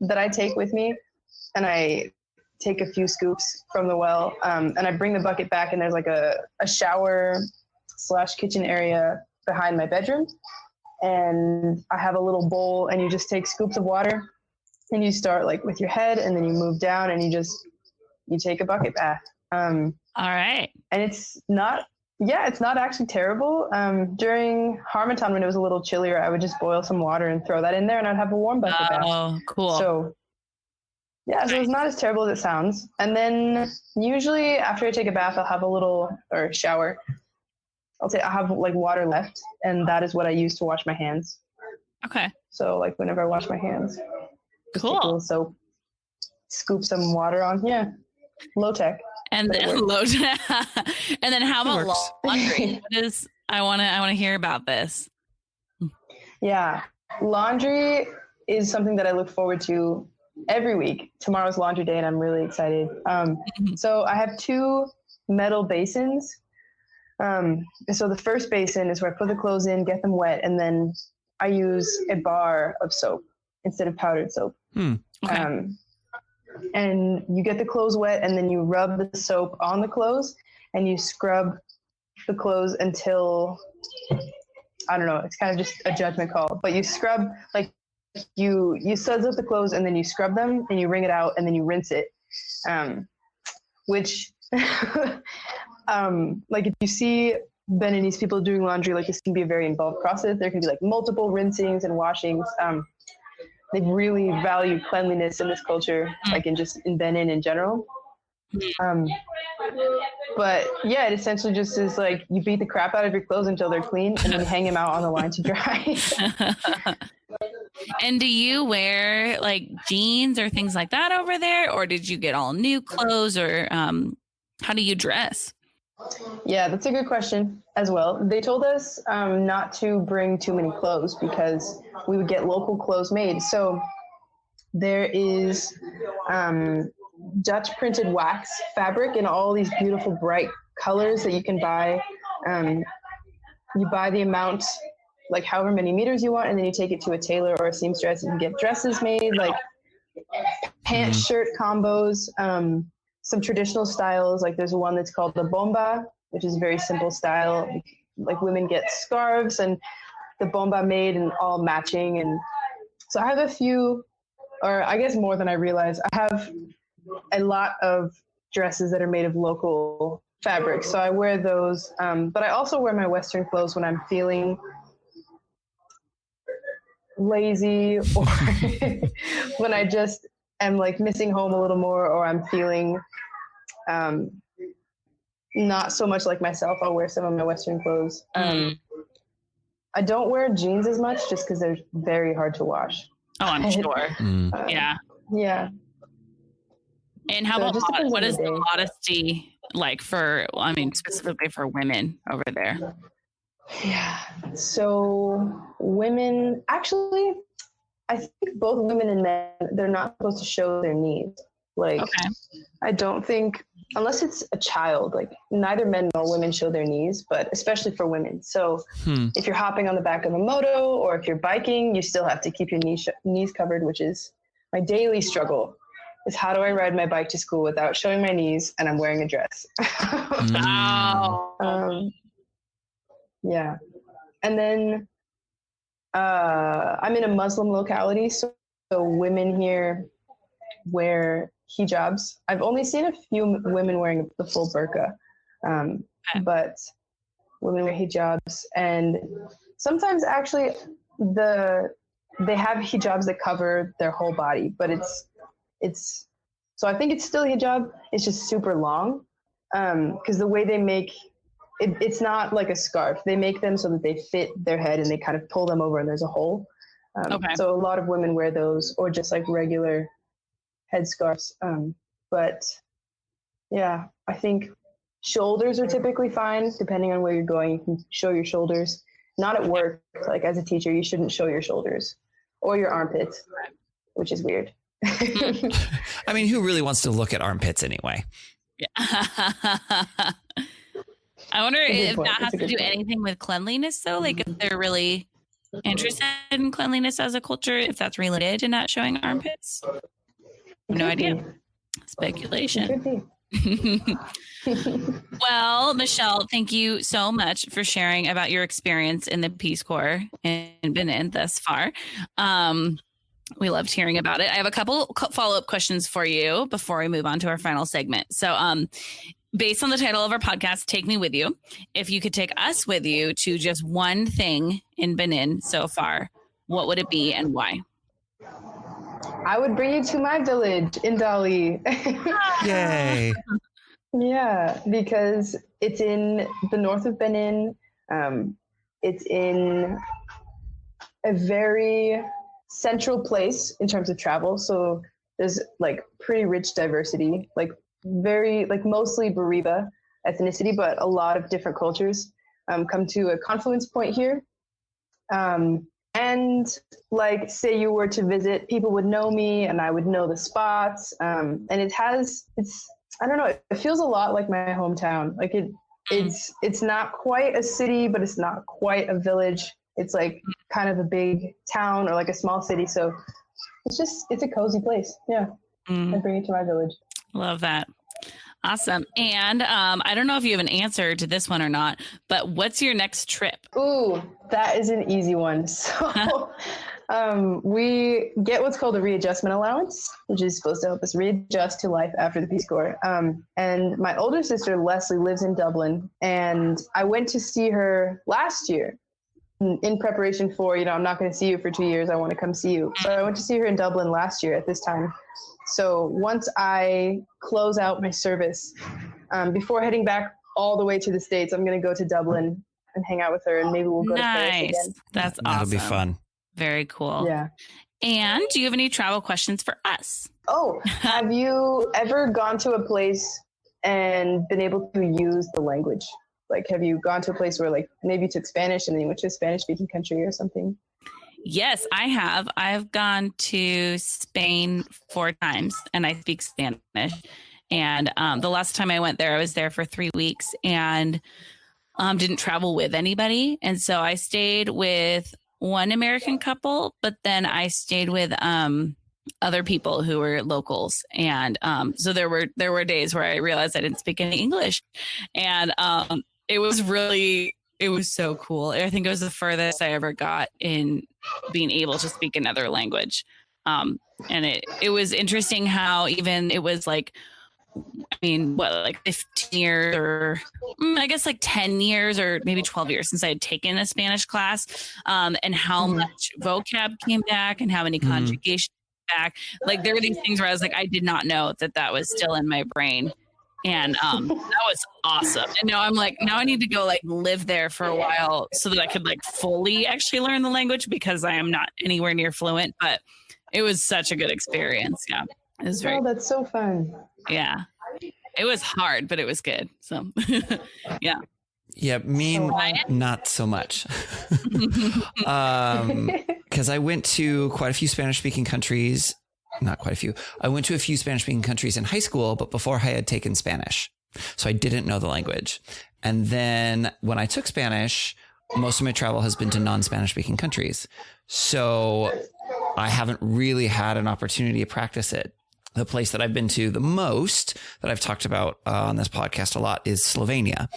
that I take with me. And I take a few scoops from the well and I bring the bucket back, and there's like a shower / kitchen area behind my bedroom. And I have a little bowl, and you just take scoops of water and you start like with your head, and then you move down and you take a bucket bath. All right. And it's not actually terrible. During Harmattan, when it was a little chillier, I would just boil some water and throw that in there, and I'd have a warm bucket bath. Oh, cool. So it's not as terrible as it sounds. And then usually after I take a bath, I'll have shower. I'll have like water left, and that is what I use to wash my hands. Okay. So like whenever I wash my hands, just take a little soap, scoop some water on. Yeah. Low tech. And then and then how about laundry? I want to hear about this. Yeah. Laundry is something that I look forward to every week. Tomorrow's laundry day, and I'm really excited. So I have 2 metal basins. So the first basin is where I put the clothes in, get them wet, and then I use a bar of soap instead of powdered soap. Okay. And you get the clothes wet, and then you rub the soap on the clothes, and you scrub the clothes until, I don't know, it's kind of just a judgment call. But you scrub, like you suds up the clothes, and then you scrub them, and you wring it out, and then you rinse it. Which, like if you see Beninese people doing laundry, like this can be a very involved process. There can be like multiple rinsings and washings. They really value cleanliness in this culture, like in Benin in general. But yeah, it essentially just is like you beat the crap out of your clothes until they're clean, and then you hang them out on the line to dry. And do you wear like jeans or things like that over there, or did you get all new clothes, or how do you dress? Yeah, that's a good question as well. They told us not to bring too many clothes because we would get local clothes made. So there is Dutch printed wax fabric in all these beautiful bright colors that you can buy. You buy the amount, like however many meters you want, and then you take it to a tailor or a seamstress. You can get dresses made, like pant shirt combos. Some traditional styles, like there's one that's called the bomba, which is a very simple style. Like women get scarves and the bomba made and all matching. And so I have a few, or I guess more than I realize. I have a lot of dresses that are made of local fabric. So I wear those, but I also wear my Western clothes when I'm feeling lazy or when I just am like missing home a little more, or I'm feeling not so much like myself. I'll wear some of my Western clothes. I don't wear jeans as much just because they're very hard to wash. Oh, I'm sure. Yeah. Yeah. And how So it about just depends what on is the the day. modesty like for, I mean, specifically for women over there? Yeah. So women, actually, I think both women and men, they're not supposed to show their knees. Like, Okay. I don't think, unless it's a child, like neither men nor women show their knees, but especially for women. So if you're hopping on the back of a moto or if you're biking, you still have to keep your knees covered, which is my daily struggle. Is how do I ride my bike to school without showing my knees and I'm wearing a dress? Oh. Yeah. And then I'm in a Muslim locality, so women here wear hijabs. I've only seen a few women wearing the full burqa, but women wear hijabs. And sometimes actually they have hijabs that cover their whole body, but it's so I think it's still hijab. It's just super long because the way they make it's not like a scarf. They make them so that they fit their head and they kind of pull them over and there's a hole. So a lot of women wear those or just like regular headscarves. But yeah, I think shoulders are typically fine depending on where you're going. You can show your shoulders. Not at work. Like as a teacher, you shouldn't show your shoulders or your armpits, which is weird. I mean, who really wants to look at armpits anyway? Yeah. I wonder if point. that has It's a to good do point. anything with cleanliness, though. Like if they're really interested in cleanliness as a culture, if that's related to not showing armpits. No idea. Speculation. Could be. Well, Michelle, thank you so much for sharing about your experience in the Peace Corps in Benin thus far. We loved hearing about it. I have a couple follow-up questions for you before we move on to our final segment. So, based on the title of our podcast, Take Me With You, if you could take us with you to just one thing in Benin so far, what would it be and why? I would bring you to my village in Dali. Yay. Yeah, because it's in the north of Benin. It's in a very central place in terms of travel. So there's like pretty rich diversity, like very, like mostly Bariba ethnicity, but a lot of different cultures come to a confluence point here. and like say you were to visit, people would know me and I would know the spots. And it's I don't know, it feels a lot like my hometown. Like it's not quite a city, but it's not quite a village. It's like kind of a big town or like a small city. So it's a cozy place. Yeah. I bring it to my village. Love that. Awesome. And I don't know if you have an answer to this one or not, but what's your next trip? Ooh, that is an easy one. So we get what's called a readjustment allowance, which is supposed to help us readjust to life after the Peace Corps. And my older sister, Leslie, lives in Dublin. And I went to see her last year in preparation for, I'm not going to see you for 2 years. I want to come see you. So I went to see her in Dublin last year at this time. So once I close out my service, before heading back all the way to the States, I'm going to go to Dublin and hang out with her, and maybe we'll go to Flores again. That's awesome. That'll be fun. Very cool. Yeah. And do you have any travel questions for us? Oh, have you ever gone to a place and been able to use the language? Like, have you gone to a place where like maybe you took Spanish and then you went to a Spanish speaking country or something? Yes, I have. I've gone to Spain 4 times and I speak Spanish. And the last time I went there, I was there for 3 weeks and didn't travel with anybody. And so I stayed with one American couple, but then I stayed with other people who were locals. And so there were days where I realized I didn't speak any English. And it was so cool. I think it was the furthest I ever got in being able to speak another language. And it was interesting how even it was like, I mean, like 15 years or I guess like 10 years or maybe 12 years since I had taken a Spanish class, and how much vocab came back and how many conjugations back. Like there were these things where I was like, I did not know that was still in my brain. And that was awesome. And now I'm like, now I need to go like live there for a while so that I could like fully actually learn the language, because I am not anywhere near fluent, but it was such a good experience. Yeah. It was very, that's so fun. Yeah. It was hard, but it was good. So yeah. Yeah, not so much. Because I went to quite a few Spanish-speaking countries. Not quite a few. I went to a few Spanish-speaking countries in high school, but before I had taken Spanish. So I didn't know the language. And then when I took Spanish, most of my travel has been to non-Spanish-speaking countries. So I haven't really had an opportunity to practice it. The place that I've been to the most that I've talked about on this podcast a lot is Slovenia.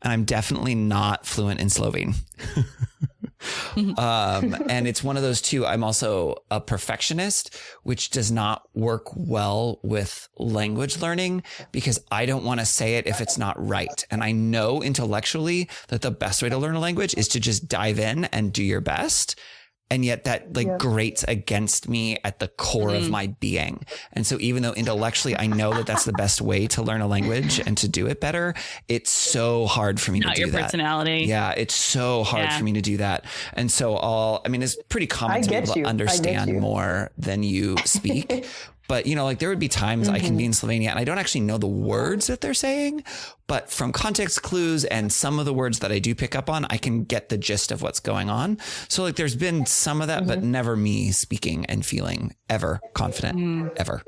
And I'm definitely not fluent in Slovene. And it's one of those two. I'm also a perfectionist, which does not work well with language learning because I don't want to say it if it's not right. And I know intellectually that the best way to learn a language is to just dive in and do your best. And yet that grates against me at the core of my being. And so even though intellectually I know that that's the best way to learn a language and to do it better, it's so hard for me to do that. Not your personality. Yeah, it's so hard for me to do that. And so it's pretty common to be able to understand more than you speak. But, there would be times I can be in Slovenia and I don't actually know the words that they're saying, but from context clues and some of the words that I do pick up on, I can get the gist of what's going on. So there's been some of that, but never me speaking and feeling ever confident, ever.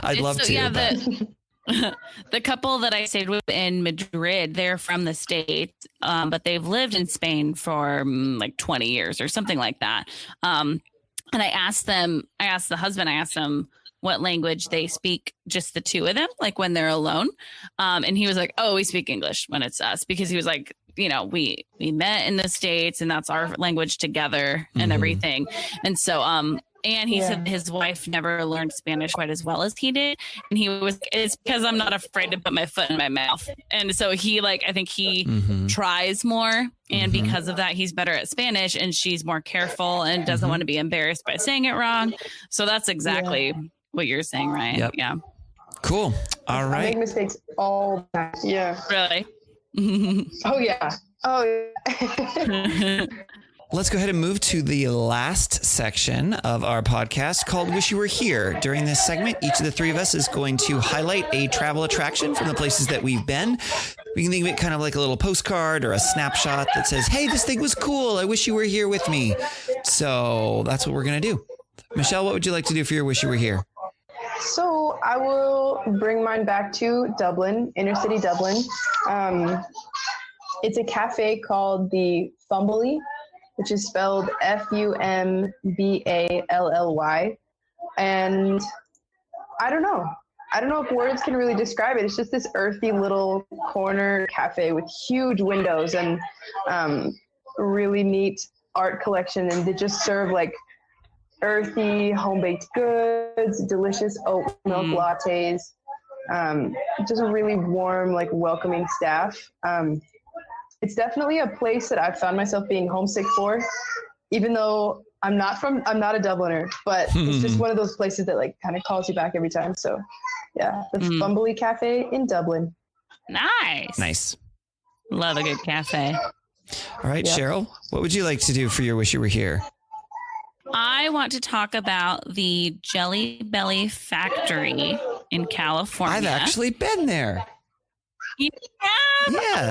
I'd love to. Yeah, the couple that I stayed with in Madrid, they're from the States, but they've lived in Spain for like 20 years or something like that. And I asked them what language they speak, just the two of them, like when they're alone. And he was like, oh, we speak English when it's us, because he was like, we met in the States and that's our language together and everything. And so, and he said his wife never learned Spanish quite as well as he did. And he was, it's because I'm not afraid to put my foot in my mouth. And so he I think he tries more. And because of that, he's better at Spanish and she's more careful and doesn't want to be embarrassed by saying it wrong. So that's exactly what you're saying, Ryan. Yep. Yeah. Cool. All right. I make mistakes all the time. Yeah. Really? Oh, yeah. Let's go ahead and move to the last section of our podcast called Wish You Were Here. During this segment, each of the three of us is going to highlight a travel attraction from the places that we've been. We can think of it kind of like a little postcard or a snapshot that says, hey, this thing was cool. I wish you were here with me. So that's what we're going to do. Michelle, what would you like to do for your Wish You Were Here? So I will bring mine back to Dublin, inner city Dublin. It's a cafe called the Fumbally, which is spelled Fumbally. And I don't know if words can really describe it. It's just this earthy little corner cafe with huge windows and really neat art collection. And they just serve like earthy home-baked goods, delicious oat milk lattes, just a really warm, like welcoming staff. It's definitely a place that I've found myself being homesick for, even though I'm not a Dubliner, but it's just one of those places that like kind of calls you back every time. So yeah, the Fumbally Cafe in Dublin. Nice. Love a good cafe. All right, yep. Cheryl, what would you like to do for your Wish You Were Here? I want to talk about the Jelly Belly Factory in California. I've actually been there. Yeah.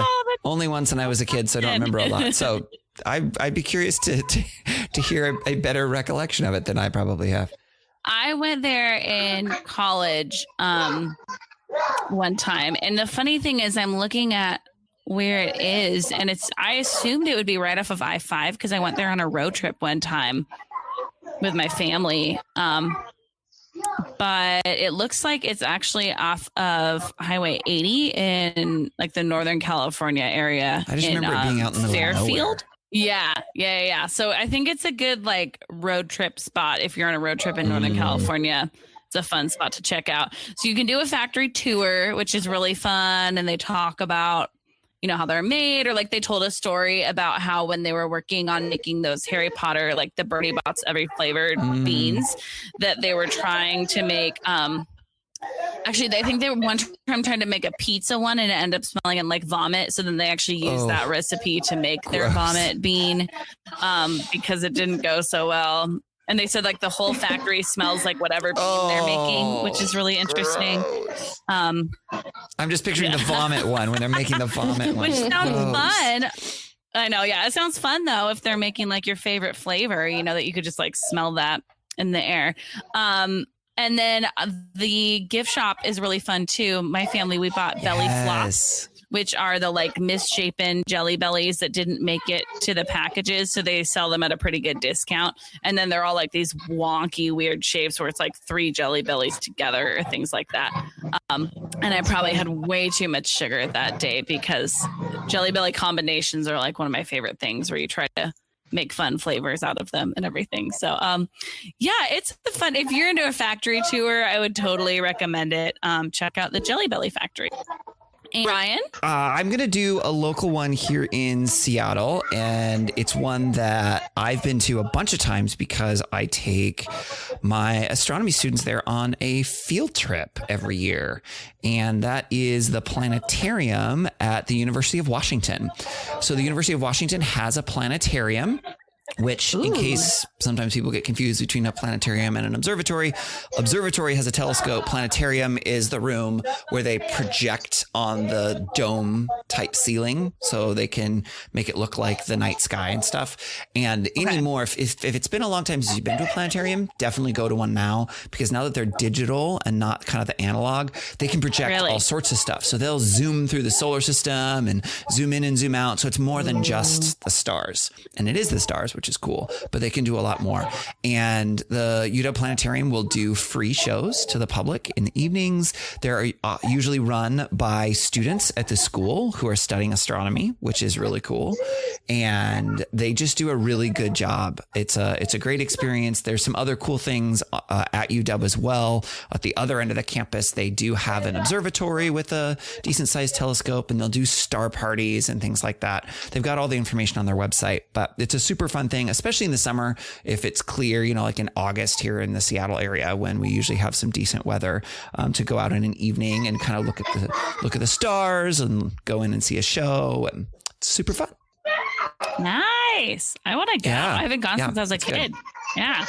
Oh, only once when I was a kid, so I don't remember a lot. So I'd be curious to hear a better recollection of it than I probably have. I went there in college one time. And the funny thing is I'm looking at where it is, and I assumed it would be right off of I-5 because I went there on a road trip one time with my family. But it looks like it's actually off of Highway 80 in like the Northern California area. I just remember it being out in the middle of nowhere. Yeah. So I think it's a good like road trip spot if you're on a road trip in Northern California. It's a fun spot to check out. So you can do a factory tour, which is really fun. And they talk about, you know, how they're made, or like they told a story about how when they were working on making those Harry Potter, like the Bertie Bott's every flavored beans that they were trying to make. Actually, I think they were one time trying to make a pizza one and it ended up smelling like vomit. So then they actually used that recipe to make their vomit bean because it didn't go so well. And they said like the whole factory smells like whatever bean they're making, which is really interesting. I'm just picturing the vomit one when they're making the vomit one. Which sounds fun. I know. Yeah. It sounds fun though. If they're making like your favorite flavor, you know, that you could just like smell that in the air. And then the gift shop is really fun too. My family, we bought belly flops, which are the like misshapen jelly bellies that didn't make it to the packages. So they sell them at a pretty good discount. And then they're all like these wonky, weird shapes where it's like 3 jelly bellies together or things like that. And I probably had way too much sugar that day because jelly belly combinations are like one of my favorite things where you try to make fun flavors out of them and everything. So, yeah, it's fun. If you're into a factory tour, I would totally recommend it. Check out the Jelly Belly Factory. And Ryan? I'm going to do a local one here in Seattle, and it's one that I've been to a bunch of times because I take my astronomy students there on a field trip every year, and that is the planetarium at the University of Washington. So the University of Washington has a planetarium, which in case sometimes people get confused between a planetarium and an observatory has a telescope. Planetarium is the room where they project on the dome type ceiling so they can make it look like the night sky and stuff. And anymore, if it's been a long time since you've been to a planetarium, definitely go to one now, because now that they're digital and not kind of the analog, they can project all sorts of stuff. So they'll zoom through the solar system and zoom in and zoom out. So it's more than just the stars, and it is the stars, which is cool, but they can do a lot more. And the UW Planetarium will do free shows to the public in the evenings. They're usually run by students at the school who are studying astronomy, which is really cool. And they just do a really good job. It's a great experience. There's some other cool things at UW as well. At the other end of the campus, they do have an observatory with a decent sized telescope, and they'll do star parties and things like that. They've got all the information on their website, but it's a super fun thing, especially in the summer if it's clear, you know, like in August here in the Seattle area when we usually have some decent weather, to go out in an evening and kind of look at the stars and go in and see a show, and it's super fun. Nice. I want to go. Yeah. I haven't gone Yeah, since I was a it's good. kid. Yeah.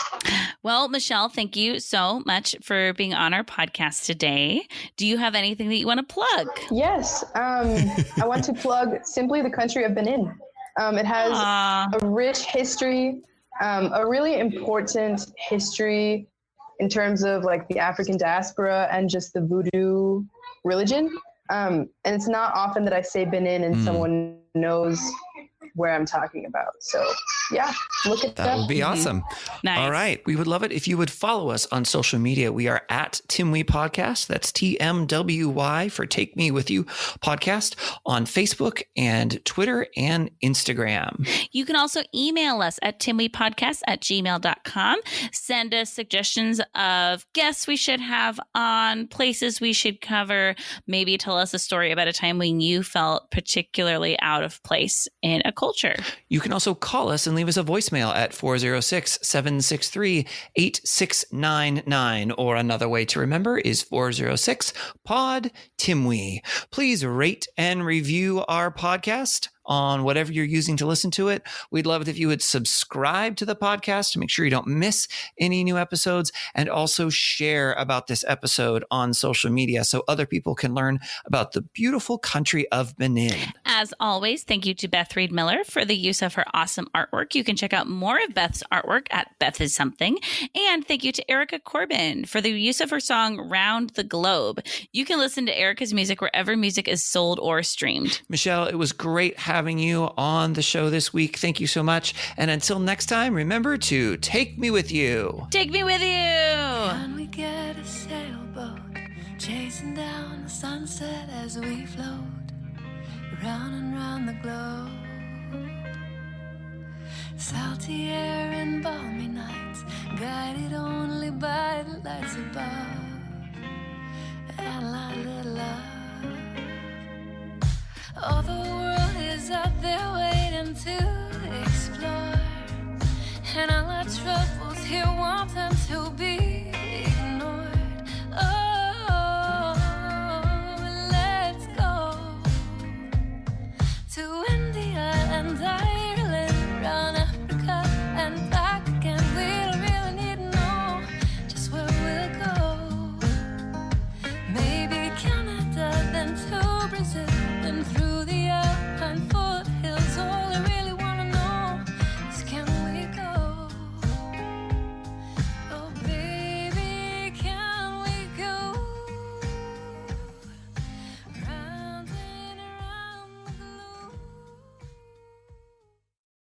Well, Michelle, thank you so much for being on our podcast today. Do you have anything that you want to plug? Yes, I want to plug simply the country of Benin. It has Aw. a rich history, a really important history in terms of like the African diaspora and just the voodoo religion. And it's not often that I say Benin and someone knows where I'm talking about. So yeah, look at That would be awesome. Nice. All right. We would love it if you would follow us on social media. We are at Timwy Podcast. That's TMWY for Take Me With You Podcast on Facebook and Twitter and Instagram. You can also email us at timwepodcast@gmail.com. Send us suggestions of guests we should have on, places we should cover. Maybe tell us a story about a time when you felt particularly out of place in a culture. You can also call us and leave us a voicemail at 406-763-8699. Or another way to remember is 406-POD-TIMWE. Please rate and review our podcast on whatever you're using to listen to it. We'd love it if you would subscribe to the podcast to make sure you don't miss any new episodes, and also share about this episode on social media so other people can learn about the beautiful country of Benin. As always, thank you to Beth Reed Miller for the use of her awesome artwork. You can check out more of Beth's artwork at Beth Is Something. And thank you to Erica Corbin for the use of her song Round the Globe. You can listen to Erica's music wherever music is sold or streamed. Michelle, it was great having you on the show this week. Thank you so much. And until next time, remember to take me with you. Take me with you. Can we get a sailboat chasing down the sunset as we float round and round the globe? Salty air and balmy nights, guided only by the lights above, and a little love. Oh, the world is out there waiting to explore, and all our troubles here wanting to be